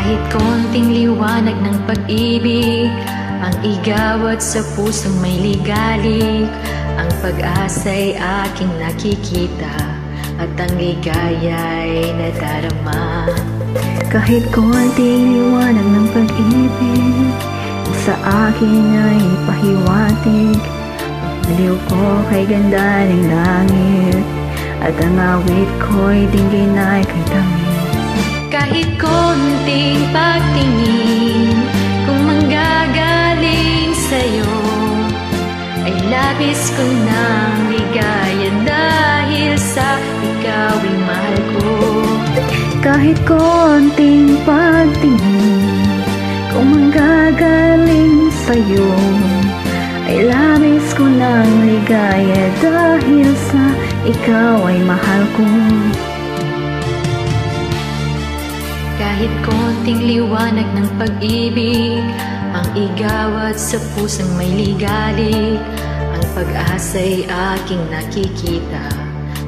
Kahit konting liwanag ng pag-ibig ang igawat sa pusong may ligalig, ang pag-asa'y aking nakikita at ang ligaya'y nadarama. Kahit konting liwanag ng pag-ibig sa akin ay pahiwatig, baliw ko kay ganda ng langit at ang awit ko'y dinggin ay kay tamis. Kahit konting pagtingin kung manggagaling sa'yo ay labis ko ng ligaya dahil sa ikaw'y mahal ko. Kahit konting pagtingin kung manggagaling sa'yo ay labis ko ng ligaya dahil sa ikaw ay mahal ko. Kahit konting liwanag ng pag-ibig ang igawat sa pusong may ligalig, ang pag-asa'y aking nakikita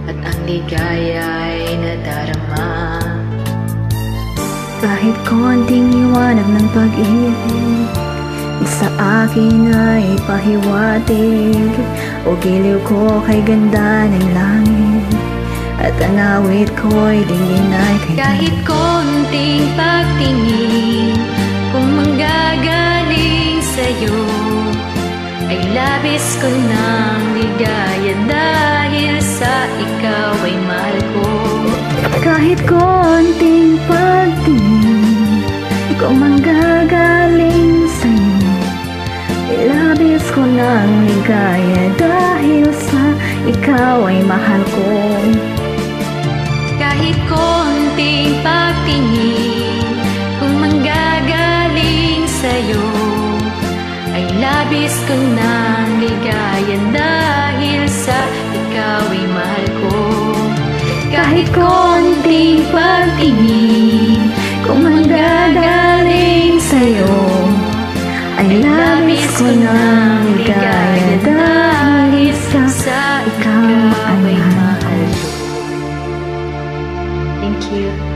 at ang ligaya'y nadarama. Kahit konting liwanag ng pag-ibig sa akin ay pahiwatig, o giliw ko kay ganda ng langit at ang awit ko'y dinggin ay kay tamis. Kahit konting pagtingin kung manggagaling sa'yo ay labis ko ng ligaya dahil sa ikaw ay mahal ko. Kahit konting pagtingin kung manggagaling sa'yo ay labis ko ng ligaya dahil sa ikaw ay mahal ko. Kahit konting pagtingin kung manggagaling sa'yo ay labis ko ng ligaya dahil sa ikaw'y mahal ko. Kahit konting pagtingin kung manggagaling sa'yo ay labis ko ng ligaya dahil sa ikaw ay mahal ko. Thank you.